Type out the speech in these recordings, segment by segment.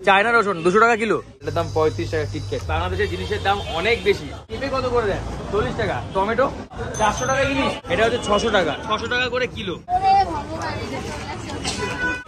China রসুন 200 টাকা kilo, এটার দাম 35 টাকা কিটক্যাট। বাংলাদেশের জিনিসের দাম অনেক বেশি। পেঁপে কত করে দেন? 40 টাকা। টমেটো 400 টাকা ইলিশ, এটা হচ্ছে 600 টাকা, 600 টাকা করে কিলো।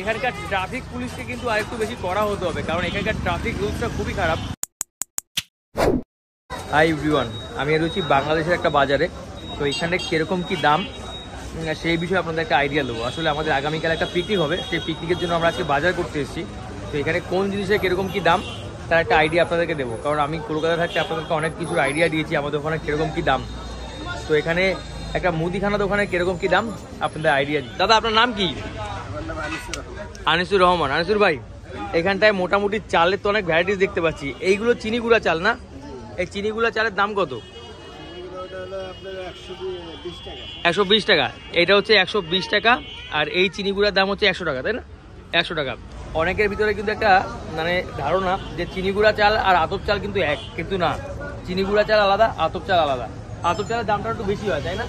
এখানকার ট্রাফিক পুলিশকে কিন্তু আরেকটু বেশি করা হতে হবে, কারণ এখানকার ট্রাফিক রুলসটা খুবই খারাপ। হাই এভরিওয়ান, আমি রয়েছি বাংলাদেশের একটা বাজারে। তো এখানে কিরকম কি দাম সেই বিষয়ে আপনাদের একটা আইডিয়া দেবো। আসলে আমাদের আগামীকাল একটা পিকনিক হবে, সেই পিকনিকের জন্য আমরা আজকে বাজার করতে এসেছি। তো এখানে কোন জিনিসের কিরকম কি দাম তার একটা আইডিয়া আপনাদেরকে দেবো, কারণ আমি কলকাতা থাকতে আপনাদেরকে অনেক কিছুর আইডিয়া দিয়েছি আমাদের ওখানে কিরকম কি দাম। তো এখানে একটা মুদিখানা দোকানে কিরকম কি দাম আপনাদের আইডিয়া দিই। দাদা আপনার নাম কি? আনিসুর রহমান। আনিসুর ভাই, এখানটায় মোটামুটি চালের তো অনেক ভ্যারাইটিস দেখতে পাচ্ছি। এইগুলো চিনি গুঁড়া চাল না? এই চিনি গুঁড়া চালের দাম কত? 120 টাকা। এটা হচ্ছে 120 টাকা। আর এই চিনি গুঁড়ার দাম হচ্ছে 100 টাকা, তাই না? 100 টাকা। অনেকের ভিতরে কিন্তু একটা মানে ধারণা যে চিনি গুঁড়া চাল আর আতপ চাল কিন্তু এক, কিন্তু না, চিনি গুঁড়া চাল আলাদা, আতপ চাল আলাদা। আতপ চালের দামটা একটু বেশি হয়, তাই না?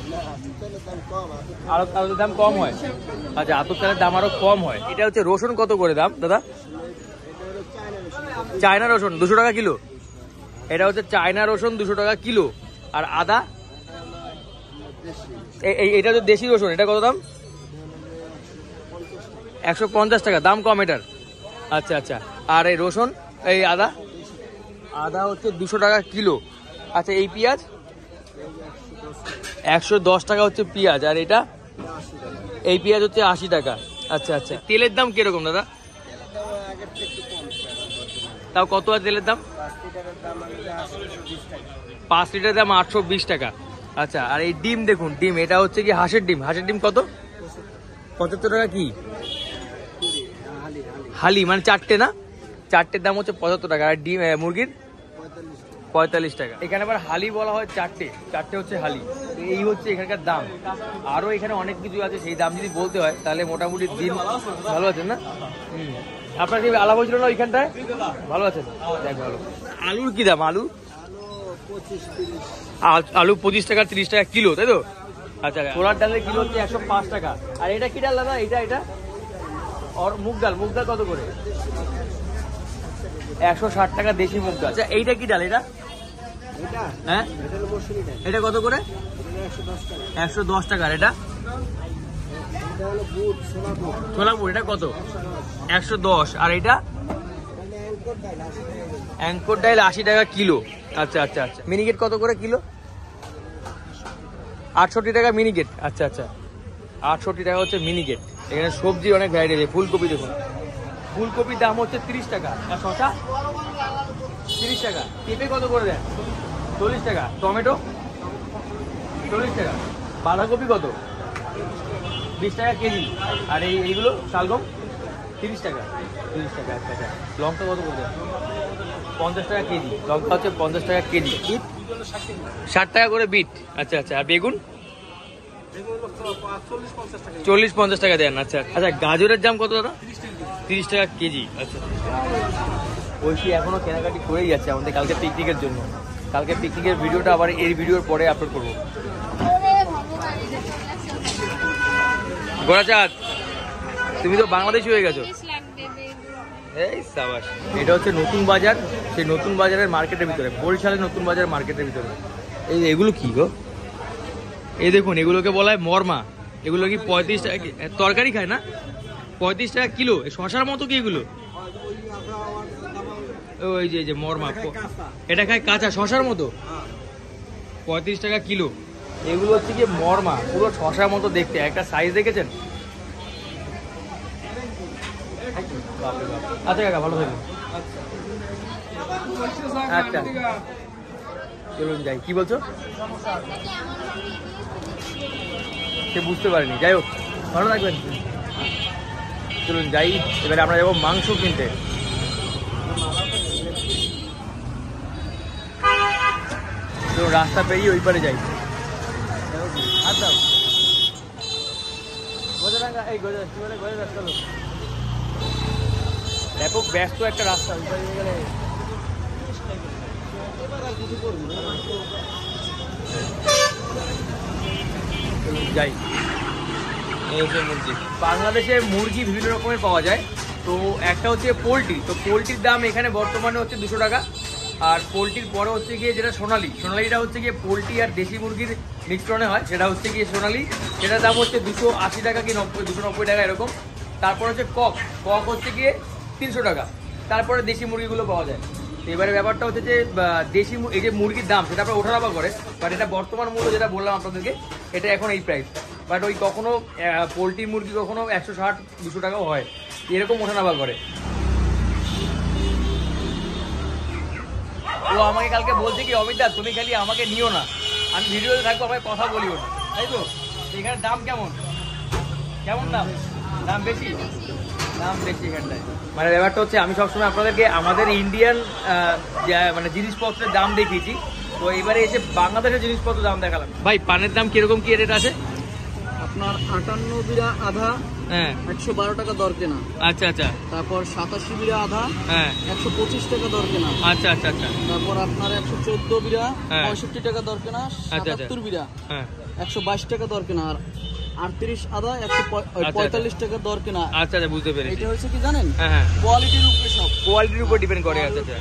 আতপের দাম কম হয়। আচ্ছা, আতপ চালের দাম আরো কম হয়। এটা হচ্ছে রসুন কত করে দাম দাদা? চায়না রসুন 200 টাকা কিলো। এটা হচ্ছে চায়না রসুন 200 টাকা কিলো। আর আদা এটা হচ্ছে দেশি রসুন, এটা কত দাম? 150 টাকা, দাম কম এটার। আচ্ছা আচ্ছা। আর এই রসুন, এই আদা হচ্ছে 200 টাকা কিলো। আচ্ছা, এই পেঁয়াজ 110 টাকা হচ্ছে পেঁয়াজ। আর এটা এই পেঁয়াজ হচ্ছে 80 টাকা। আচ্ছা আচ্ছা। তেলের দাম কিরকম দাদা? তাও কত আছে তেলের দাম? 5 লিটারের দাম 820 টাকা। আচ্ছা, আর এই ডিম দেখুন, ডিম এটা হচ্ছে কি হাঁসের ডিম। হাঁসের ডিম কত? 75 টাকা। কি হালি মানে চারটে না? চারটের দাম হচ্ছে 75 টাকা। আর ডিম মুরগির 45 টাকা। এখানে আবার হালি বলা হয় চারটে, চারটে হচ্ছে হালি। এই হচ্ছে এখানকার দাম। আরো এখানে অনেক কিছু আছে, সেই দাম যদি বলতে হয় তাহলে মোটামুটি দিন। ভালো আছেন না? আপনার কি আলাপ হয়েছিল না ওইখানটায়? ভালো আছেন? দেখ ভালো। আলুর কি দাম? আলু 25 টাকা 30 টাকা কিলো, তাই তো? আচ্ছা, ছোলার ডালের কিলো হচ্ছে 105 টাকা। আর এটা কি ডাল দাদা? এটা আর মুগ ডাল কত করে? 160 টাকা দেশি মুগ ডাল। আচ্ছা, এইটা কি ডাল? এটা হ্যাঁ, এটা কত করে? 110 টাকা। এটা ছোলাপুর, এটা কত? 110। আর এটা অ্যাঙ্কর ডাল 80 টাকা কিলো। আচ্ছা আচ্ছা আচ্ছা। মিনিকেট কত করে কিলো? 68 টাকা মিনিকেট। আচ্ছা আচ্ছা, 68 টাকা হচ্ছে মিনিকেট। এখানে সবজি অনেক ভ্যারাইটি আছে। ফুলকপি দেখুন, ফুলকপির দাম হচ্ছে 30 টাকা। আর শসা 30 টাকা। পেঁপে কত করে দেন? 40 টাকা। টমেটো 40 টাকা। বাঁধাকপি কত? 20 টাকা কেজি। আর এইগুলো শালগম 30 টাকা। 30 টাকা। আচ্ছা আচ্ছা। লঙ্কা কত করে দেন? 50 টাকা কেজি। লঙ্কা হচ্ছে 50 টাকা কেজি। বিট 60 টাকা করে বিট। আচ্ছা আচ্ছা। আর বেগুন 40-50 টাকা দেন। আচ্ছা আচ্ছা। গাজরের দাম কত দাদা? 30 টাকা কেজি। আচ্ছা, বলছি এখনো কেনাকাটি করেই যাচ্ছে আমাদের কালকে পিকনিকের জন্য। কালকে পিকনিকের ভিডিওটা আবার এই ভিডিওর পরে আপলোড করবো। গোড়াচাঁদ, তুমি তো বাংলাদেশি হয়ে গেছো। এই সাবাস। এটা হচ্ছে নতুন বাজার, সেই নতুন বাজারের মার্কেটের ভিতরে, বরিশালের নতুন বাজার মার্কেটের ভিতরে। এগুলো কি গো? এই দেখুন, এগুলোকে বলা হয় মরমা। এগুলো কি 35 টাকা তরকারি খায় না? 35 টাকা কিলো। শশার মতো কি এগুলো? ওই যে মরমা, এটা খায় কাঁচা শশার মতো। 35 টাকা কিলো। এগুলো হচ্ছে কি মরমা, পুরো শশার মতো দেখতে। একটা সাইজ দেখেছেন? আচ্ছা কাকা, ভালো থাকবেন। আচ্ছা, চলুন যাই। কি বলছো? সে বুঝতে পারিনি, যাই হোক, ভালো থাকবেন। চলুন যাই। এবারে আমরা যাবো মাংস কিনতে। চলুন রাস্তা পেরিয়ে ওই পারে যাই। আচ্ছা, ব্যাপক ব্যস্ত একটা রাস্তা। ওই পারে গেলে যাই। বাংলাদেশে মুরগি বিভিন্ন রকমের পাওয়া যায়। তো একটা হচ্ছে পোলট্রি, তো পোলট্রির দাম এখানে বর্তমানে হচ্ছে 200 টাকা। আর পোলট্রির পরে হচ্ছে গিয়ে যেটা সোনালিটা হচ্ছে গিয়ে পোলট্রি আর দেশি মুরগির মিশ্রণে হয়, সেটা হচ্ছে গিয়ে সোনালি, সেটার দাম হচ্ছে 280 টাকা কি 290 টাকা এরকম। তারপর হচ্ছে কক হচ্ছে গিয়ে 300 টাকা। তারপরে দেশি মুরগিগুলো পাওয়া যায়। তো এবারে ব্যাপারটা হচ্ছে যে দেশি এই যে মুরগির দাম সেটা আপনার ওঠানামা করে, বাট এটা বর্তমান মূল্য যেটা বললাম আপনাদেরকে, এটা এখন এই প্রাইস। বাট ওই কখনো পোলট্রি মুরগি কখনো 160-200 টাকাও হয়, এরকম ওঠানামা করে। ও আমাকে কালকে বলছে কি, অমিতা তুমি খালি আমাকে নিও না, আমি ভিডিওতে থাকবো, আমাকে কথা বলিও না, তাই তো? এখানে দাম কেমন দাম বেশি এখানটায়। মানে ব্যাপারটা হচ্ছে আমি সবসময় আপনাদেরকে আমাদের ইন্ডিয়ান মানে জিনিসপত্রের দাম দেখিয়েছি, তো এবারে এসে বাংলাদেশের জিনিসপত্র দাম দেখালাম। ভাই পানের দাম কিরকম কি রেট আছে আপনার? 58 বিরা আধা, হ্যাঁ 112 টাকা দর কেনা। আচ্ছা আচ্ছা। তারপর 87 বিরা আধা, হ্যাঁ 125 টাকা দর কেনা। আচ্ছা আচ্ছা আচ্ছা। তারপর আপনার 114 বিরা, হ্যাঁ 65 টাকা দর কেনা। 77 বিরা, হ্যাঁ 122 টাকা দর কেনা। আর 38 আধা 145 টাকা দর কেনা। আচ্ছা আচ্ছা, বুঝতে পেরেছি। এটা হচ্ছে কি জানেন, হ্যাঁ হ্যাঁ, কোয়ালিটির উপরে, সব কোয়ালিটির উপর ডিপেন্ড করে। আচ্ছা আচ্ছা।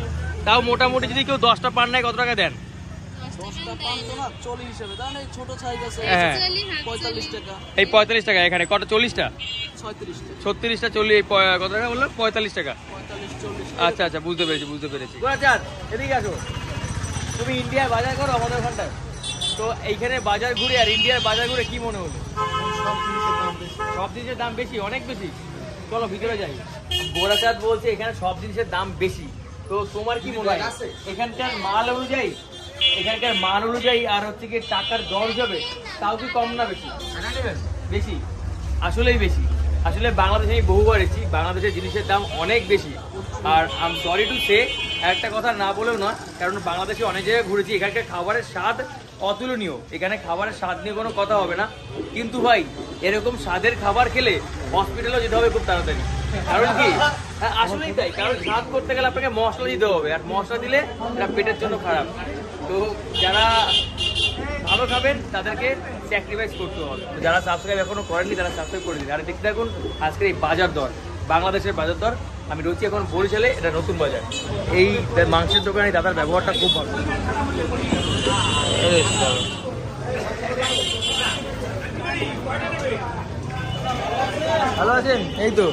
তাও মোটামুটি যদি কেউ 10টা পান নেয় কত টাকা দেন? 10টা পান তো না, 40 হিসেবে দেন। এই ছোট সাইজ আছে, হ্যাঁ 45 টাকা। এই 45 টাকা। এখানে কত? 40টা 36 টাকা। 36টা 40, কত টাকা বললাম? 45 টাকা। 45-40। আচ্ছা আচ্ছা, বুঝতে পেরেছি। আচ্ছা এদিকে আসো, তুমি ইন্ডিয়ার বাজার করো আমাদের ওখানটায়, তো এইখানে বাজার ঘুরে আর ইন্ডিয়ার বাজার ঘুরে কি মনে হলো? সব জিনিসের দাম বেশি, অনেক বেশি। চলো ভিতরে যাই। গোরাচাঁদ বলছে এখানে সব জিনিসের দাম বেশি, তো তোমার কি মনে হয় এখানকার মাল অনুযায়ী আর হচ্ছে কি টাকার দর যাবে, তাও কি কম না বেশি? বেশি, আসলেই বেশি। আসলে বাংলাদেশে আমি বহুবার এসেছি, বাংলাদেশের জিনিসের দাম অনেক বেশি। আর I am sorry to say, একটা কথা না বলেও না, কারণ বাংলাদেশে অনেক জায়গায় ঘুরেছি, এখানকার খাবারের স্বাদ অতুলনীয়, এখানে খাবারের স্বাদ নিয়ে কোনো কথা হবে না। কিন্তু ভাই এরকম স্বাদের খাবার খেলে হসপিটালেও যেতে হবে খুব তাড়াতাড়ি। কারণ কি, আসলেই তাই, কারণ স্বাদ করতে গেলে আপনাকে মশলা দিতে হবে, আর মশলা দিলে এটা পেটের জন্য খারাপ। তো যারা ভালো খাবেন তাদেরকে স্যাক্রিফাইস করতে হবে। যারা সাবস্ক্রাইব এখনো করেননি তারা সাবস্ক্রাইব করে দিন। আর দেখতে থাকুন আজকের এই বাজার দর, বাংলাদেশের বাজার দর। আমি রয়েছি এখন বরিশালে, এটা নতুন বাজার। এই মাংসের দোকানে দাদার ব্যবহারটা খুব ভালো। ভালো আছেন? এই তো।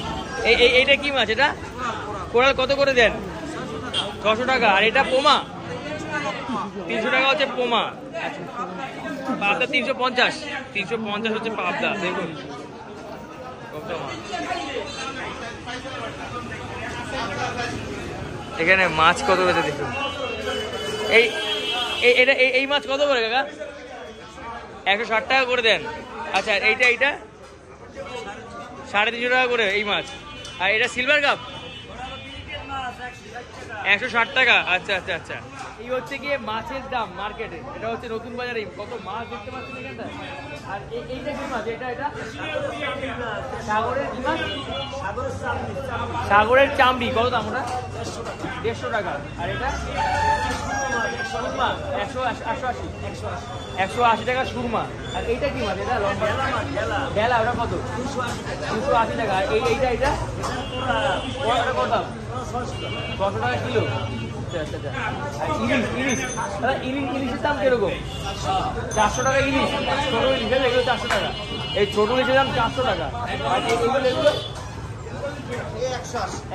এইটা কি মাছ? এটা কোরাল কত করে দেন? 600 টাকা। আর এটা পোমা 300 টাকা হচ্ছে পোমা। পাবদা 350 হচ্ছে পাবদা। দেখুন এখানে মাছ কত করে দেখুন। এই মাছ কত করে কাকা? 160 টাকা করে দেন। আচ্ছা এইটা 350 টাকা করে এই মাছ। আর এটা সিলভার কাপ 160 টাকা। আচ্ছা আচ্ছা আচ্ছা। এই হচ্ছে গিয়ে মাছের দাম মার্কেটে। এটা হচ্ছে নতুন বাজারে কত মাছ দেখতে পাচ্ছেন এখানটা। আর এইটা কি মাছ? এটা সাগরের কি মাছ? সাগরের চামড়ি। কত দাম ওটা? 150 টাকা। আর এটা সুরমা 180 টাকা সুরমা। আর এইটা কি মাছ? এটা ঢেলা। ওটা কত? 280 টাকা। এইটা কত দাম? 600 টাকা কিলো। আচ্ছা আচ্ছা। আর ইলিশের দাম কিরকম? 400 টাকা ইলিশ। ছোট ইলিশ এগুলো 400 টাকা। এই ছোট ইলিশের দাম 400 টাকা। আর এগুলো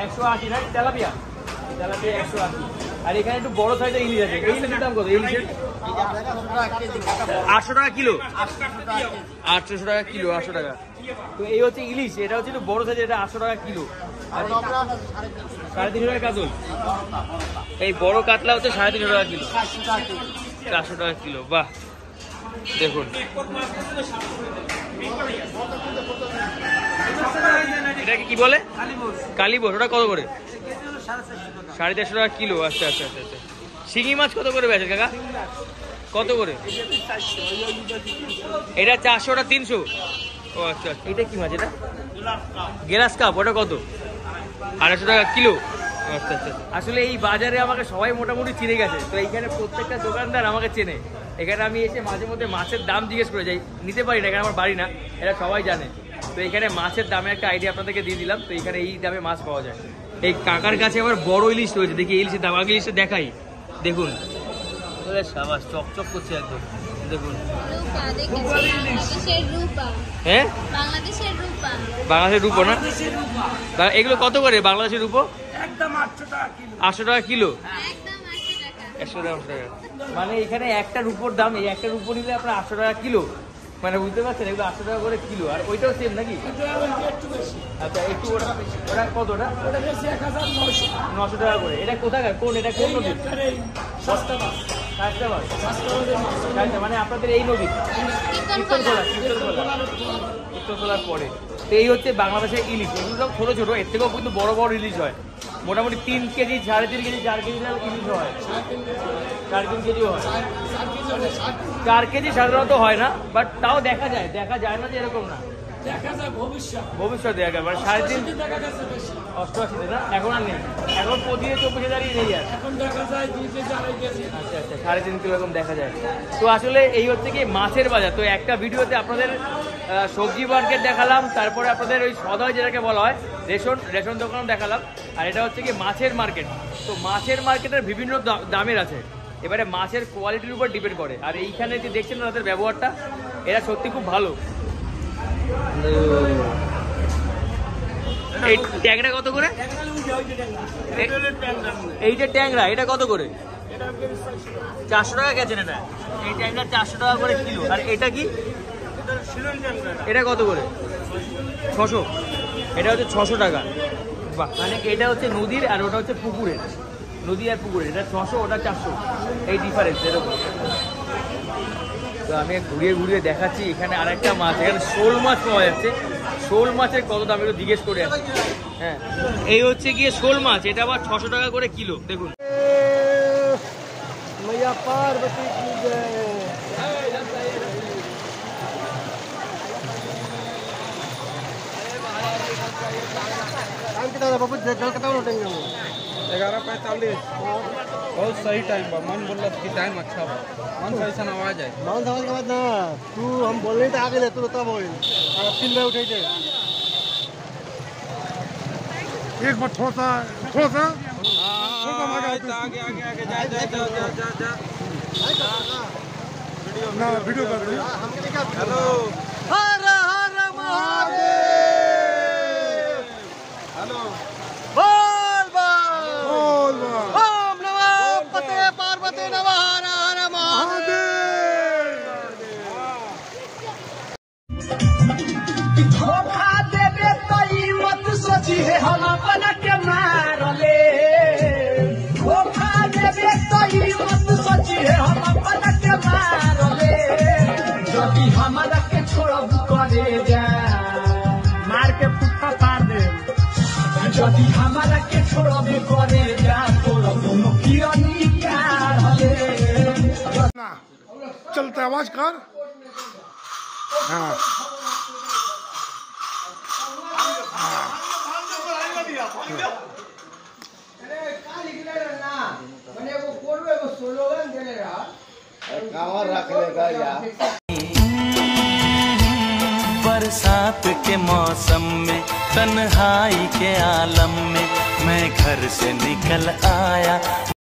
180 না? তেলাপিয়া 180। আর এখানে একটু বড় সাইজের ইলিশ আছে। এই ইলিশের দাম কত? ইলিশের 800 টাকা কিলো। 800 টাকা কিলো, 800 টাকা। তো এই হচ্ছে ইলিশ, এটা হচ্ছে একটু বড় সাইজের, এটা 800 টাকা কিলো। আর 350 টাকা কাতল। এই বড় কাতলা হচ্ছে 350 টাকা কিলো, 400 টাকা কিলো। বাহ, দেখুন এটাকে কি বলে? কালীবোস। ওটা কত করে? 450 টাকা কিলো। আচ্ছা আচ্ছা আচ্ছা আচ্ছা। শিঙি মাছ কত করে বেচেন কাকা? কত করে? এটা 400, ওটা 300। ও আচ্ছা আচ্ছা। এটা কি মাছ? এটা গ্লাস কাপ। ওটা কত? 250 টাকা কিলো। আচ্ছা আচ্ছা। আসলে এই বাজারে আমাকে সবাই মোটামুটি চিনে গেছে, তো এইখানে প্রত্যেকটা দোকানদার আমাকে চেনে। এখানে আমি এসে মাঝে মধ্যে মাছের দাম জিজ্ঞেস করে যাই, নিতে পারি না, এখানে আমার বাড়ি না, এটা সবাই জানে। তো এখানে মাছের দামে একটা আইডিয়া আপনাদেরকে দিয়ে দিলাম। তো এখানে এই দামে মাছ পাওয়া যায়। এই কাকার কাছে আবার বড় ইলিশ রয়েছে, দেখি ইলিশের দাম আগে ইলিশটা দেখাই। দেখুন সাবাস, চকচক করছে একদম, দেখুন। হ্যাঁ বাংলাদেশের রূপো না, এগুলো কত করে বাংলাদেশের রূপো? একদম 800 টাকা কিলো। 100 টাকা মানে এখানে একটা রূপোর দাম, এই একটা রূপো নিলে আপনার 800 টাকা কিলো, মানে বুঝতে পারছেন এগুলো 800 টাকা করে কিলো। আর ওইটাও সেম নাকি? আচ্ছা একটু ওটা কত? ওটা 900 টাকা করে। এটা কোথাকার, কোন এটা কোন নদী? মানে আপনাদের এই নদী কীর্তনখোলার পরে। তো এই হচ্ছে বাংলাদেশের ইলিশ। এগুলো সব ছোটো ছোটো, এর থেকেও কিন্তু বড় বড় ইলিশ হয়। মোটামুটি 3 কেজি 3.5 কেজি 4 কেজি ইলিশ হয়, 3.5 কেজিও হয়। 4 কেজি সাধারণত হয় না, বাট তাও দেখা যায় না যে এরকম না, ভবিষ্যতে দেখা মানে 3.5 88 না, এখন আর নেই, এখন প্রতিদিন 24,000 নেই আর। আচ্ছা 3.5 কিলো এরকম দেখা যায়। তো আসলে এই হচ্ছে কি মাছের বাজার। তো একটা ভিডিওতে আপনাদের সবজি মার্কেট দেখালাম, তারপরে আপনাদের ওই সদয় যেটাকে বলা হয় রেশন দোকান দেখালাম, আর এটা হচ্ছে কি মাছের মার্কেট। তো মাছের মার্কেটের বিভিন্ন দামের আছে, এবারে মাছের কোয়ালিটির উপর ডিপেন্ড করে। আর এইখানে যে দেখছেন তাদের ব্যবহারটা, এরা সত্যি খুব ভালো। এই ট্যাংরা কত করে? এই যে ট্যাংরা এটা কত করে? 400 টাকা গেছেন এটা। এই ট্যাংরা 400 টাকা করে কিলো। আর এটা কি? এটা কত করে? 600। এটা হচ্ছে 600 টাকা। বাহ, মানে এটা হচ্ছে নদীর আর ওটা হচ্ছে পুকুরের, নদী আর পুকুরের। এটা 600, ওটা 400, এই ডিফারেন্স এরকম। তো আমি ঘুরিয়ে দেখাচ্ছি। এখানে আরেকটা মাছ, এখানে শোল মাছ পাওয়া যাচ্ছে। শোল মাছের কত দাম একটু জিজ্ঞেস করে আসছি। হ্যাঁ, এই হচ্ছে গিয়ে শোল মাছ, এটা আবার 600 টাকা করে কিলো। দেখুন बाबू 11:45 बहुत सही टाइम बा। मन बोलत कि टाइम अच्छा बा, मन कैसा आवाज है मान समझ के बाद ना तू हम बोल रहे थे आगे ले, तू तब होइल 3 बजे उठे थे। एक बार थोड़ा सा आगे ना वीडियो कर रहे हैं। हेलो हर हर महादेव, हेलो बोल बोल ओम नमः पते पार्वती नमः हर हर महादेव। धोखा देबे तई मत सोची है हम अपना के मार ले। धोखा देबे तई मत सोची है हम अपना के मार ले। जदी हमरा के छोड़ब करे जा, मार के फुट्टा पार दे। जदी हमरा के छोड़ब करे जा, तोरा दोनों किरनी कार ले। ना चलते आवाज कर। हाँ बरसात के मौसम में तन्हाई के आलम में मैं घर से निकल आया।